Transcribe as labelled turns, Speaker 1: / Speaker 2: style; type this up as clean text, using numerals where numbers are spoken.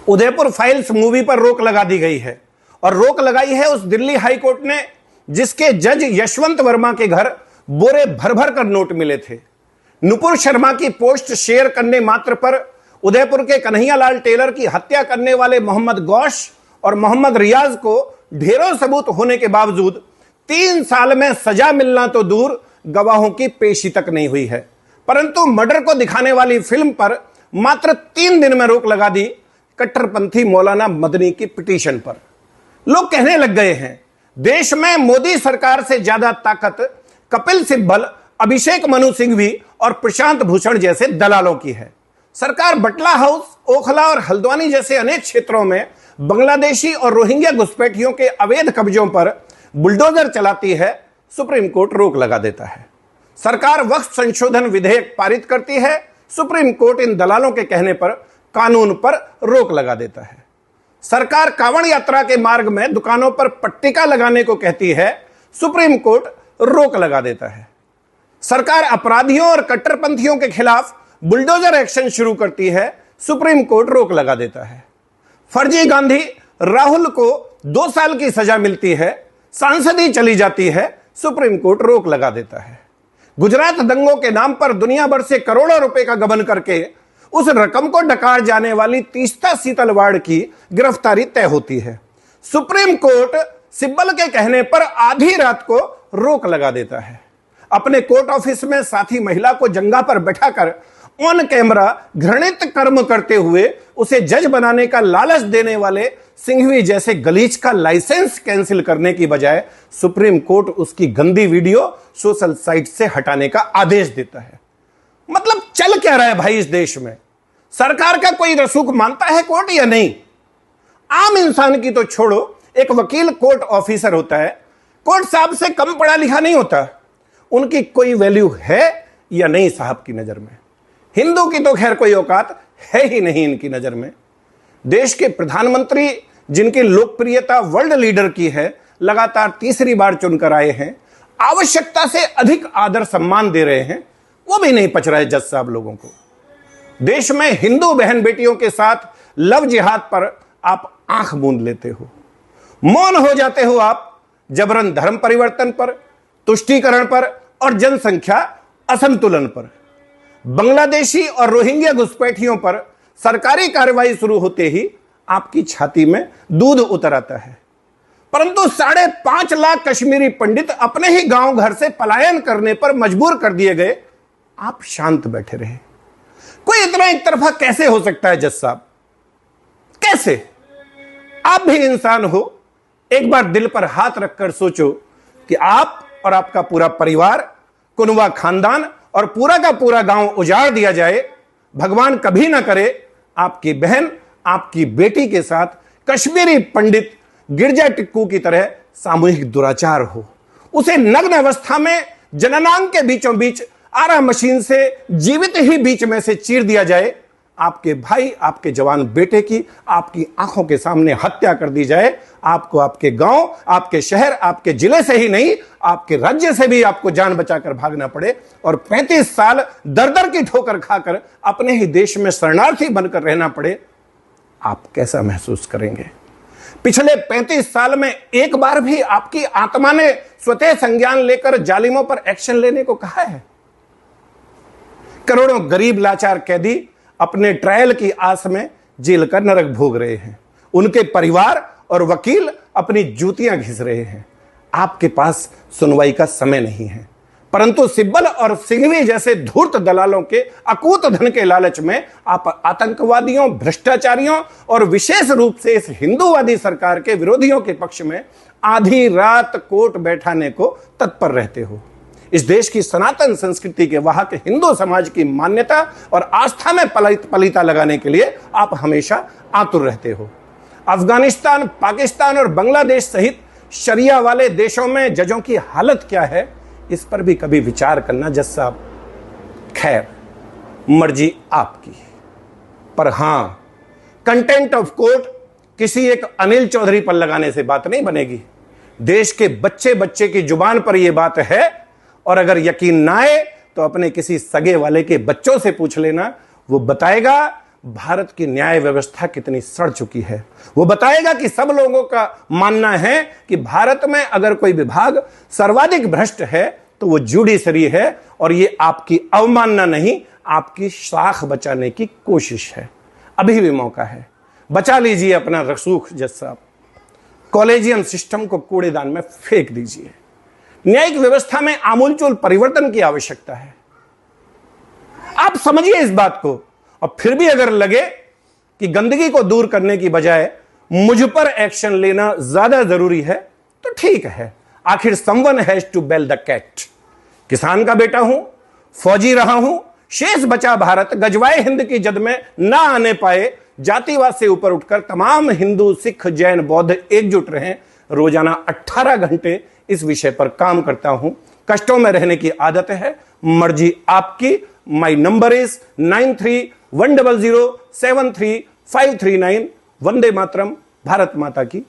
Speaker 1: Udaipur files movie पर रोक लगा दी गई है और रोक लगाई है उस दिल्ली हाई कोर्ट ने जिसके जज यशवंत वर्मा के घर बोरे भर भर कर नोट मिले थे। नुपुर शर्मा की पोस्ट शेयर करने मात्र पर उदयपुर के कन्हैयालाल टेलर की हत्या करने वाले मोहम्मद गौश और मोहम्मद रियाज को ढेरों सबूत होने के बावजूद 3 साल में सजा मिलना तो दूर गवाहों की पेशी तक नहीं हुई है। परंतु मर्डर को दिखाने वाली फिल्म पर मात्र 3 दिन में रोक लगा दी कट्टरपंथी मौलाना मदनी की पिटीशन पर। लोग कहने लग गए हैं देश में मोदी सरकार से ज्यादा ताकत कपिल सिब्बल, अभिषेक मनु सिंघवी और प्रशांत भूषण जैसे दलालों की है। सरकार बटला हाउस, ओखला और हल्द्वानी जैसे अनेक क्षेत्रों में बांग्लादेशी और रोहिंग्या घुसपैठियों के अवैध कब्जों पर बुलडोजर चलाती है, सुप्रीम कोर्ट रोक लगा देता है। सरकार वक्फ संशोधन विधेयक पारित करती है, सुप्रीम कोर्ट इन दलालों के कहने पर कानून पर रोक लगा देता है। सरकार कांवड़ यात्रा के मार्ग में दुकानों पर पट्टिका लगाने को कहती है, सुप्रीम कोर्ट रोक लगा देता है। सरकार अपराधियों और कट्टरपंथियों के खिलाफ बुलडोजर एक्शन शुरू करती है, सुप्रीम कोर्ट रोक लगा देता है। फर्जी गांधी राहुल को 2 साल की सजा मिलती है, सांसदी चली जाती है, सुप्रीम कोर्ट रोक लगा देता है। गुजरात दंगों के नाम पर दुनिया भर से करोड़ों रुपए का गबन करके उस रकम को डकार जाने वाली तीस्ता सीतलवाड़ की गिरफ्तारी तय होती है। सुप्रीम कोर्ट सिब्बल के कहने पर आधी रात को रोक लगा देता है। अपने कोर्ट ऑफिस में साथी महिला को जंगा पर बैठाकर ऑन कैमरा घृणित कर्म करते हुए उसे जज बनाने का लालच देने वाले सिंघवी जैसे गलीच का लाइसेंस कैंसिल करने की बजाय सुप्रीम कोर्ट उसकी गंदी वीडियो सोशल साइट से हटाने का आदेश देता है। मतलब चल क्या रहा है भाई इस देश में? सरकार का कोई रसूख मानता है कोर्ट या नहीं? आम इंसान की तो छोड़ो, एक वकील कोर्ट ऑफिसर होता है, कोर्ट साहब से कम पढ़ा लिखा नहीं होता। उनकी कोई वैल्यू है या नहीं साहब की नजर में? हिंदू की तो खैर कोई औकात है ही नहीं इनकी नजर में। देश के प्रधानमंत्री जिनकी लोकप्रियता वर्ल्ड लीडर की है, लगातार तीसरी बार चुनकर आए हैं, आवश्यकता से अधिक आदर सम्मान दे रहे हैं, वो भी नहीं पच रहा है जज साहब लोगों को। देश में हिंदू बहन बेटियों के साथ लव जिहाद पर आप आंख मूंद लेते हो, मौन हो जाते हो आप जबरन धर्म परिवर्तन पर, तुष्टीकरण पर और जनसंख्या असंतुलन पर। बांग्लादेशी और रोहिंग्या घुसपैठियों पर सरकारी कार्रवाई शुरू होते ही आपकी छाती में दूध उतर आता है। परंतु 5.5 लाख कश्मीरी पंडित अपने ही गांव घर से पलायन करने पर मजबूर कर दिए गए, आप शांत बैठे रहे। कोई इतना एक तरफा कैसे हो सकता है जज साहब? कैसे? आप भी इंसान हो, एक बार दिल पर हाथ रखकर सोचो कि आप और आपका पूरा परिवार, कुनवा खानदान और पूरा का पूरा गांव उजाड़ दिया जाए, भगवान कभी ना करे आपकी बहन, आपकी बेटी के साथ कश्मीरी पंडित गिरजा टिक्कू की तरह सामूहिक दुराचार हो। उसे नग्न अवस्था में जननांग के बीचों बीच आरा मशीन से जीवित ही बीच में से चीर दिया जाए, आपके भाई, आपके जवान बेटे की आपकी आंखों के सामने हत्या कर दी जाए, आपको आपके गांव, आपके शहर, आपके जिले से ही नहीं, आपके राज्य से भी आपको जान बचाकर भागना पड़े और 35 साल दर दर की ठोकर खाकर अपने ही देश में शरणार्थी बनकर रहना पड़े, आप कैसा महसूस करेंगे? पिछले 35 साल में एक बार भी आपकी आत्मा ने स्वतः संज्ञान लेकर जालिमों पर एक्शन लेने को कहा है? करोड़ों गरीब लाचार कैदी अपने ट्रायल की आस में जेल का नरक भोग रहे हैं, उनके परिवार और वकील अपनी जूतियां घिस रहे हैं। आपके पास सुनवाई का समय नहीं है, परंतु सिब्बल और सिंघवी जैसे धूर्त दलालों के अकूत धन के लालच में आप आतंकवादियों, भ्रष्टाचारियों और विशेष रूप से इस हिंदूवादी सरकार के विरोधियों के पक्ष में आधी रात कोर्ट बैठाने को तत्पर रहते हो। इस देश की सनातन संस्कृति के वाहक हिंदू समाज की मान्यता और आस्था में पलीता लगाने के लिए आप हमेशा आतुर रहते हो। अफगानिस्तान, पाकिस्तान और बांग्लादेश सहित शरिया वाले देशों में जजों की हालत क्या है, इस पर भी कभी विचार करना जज साहब। खैर, मर्जी आपकी, पर हां, कंटेंट ऑफ कोर्ट किसी एक अनिल चौधरी पर लगाने से बात नहीं बनेगी। देश के बच्चे बच्चे की जुबान पर यह बात है, और अगर यकीन ना आए तो अपने किसी सगे वाले के बच्चों से पूछ लेना, वो बताएगा भारत की न्याय व्यवस्था कितनी सड़ चुकी है। वो बताएगा कि सब लोगों का मानना है कि भारत में अगर कोई विभाग सर्वाधिक भ्रष्ट है तो वो जुडिशरी है, और ये आपकी अवमानना नहीं, आपकी शाख बचाने की कोशिश है। अभी भी मौका है, बचा लीजिए अपना रसूख जज साहब, कॉलेजियम सिस्टम को कूड़ेदान में फेंक दीजिए। न्यायिक व्यवस्था में आमूलचूल परिवर्तन की आवश्यकता है। आप समझिए इस बात को, और फिर भी अगर लगे कि गंदगी को दूर करने की बजाय मुझ पर एक्शन लेना ज्यादा जरूरी है तो ठीक है, आखिर someone has to bell the cat. किसान का बेटा हूं, फौजी रहा हूं, शेष बचा भारत गजवाए हिंद की जद में ना आने पाए, जातिवाद से ऊपर उठकर तमाम हिंदू, सिख, जैन, बौद्ध एकजुट रहें। रोजाना 18 घंटे इस विषय पर काम करता हूं। कष्टों में रहने की आदत है, मर्जी आपकी। My number is 9310073539। Vande Mataram. Bharat माता की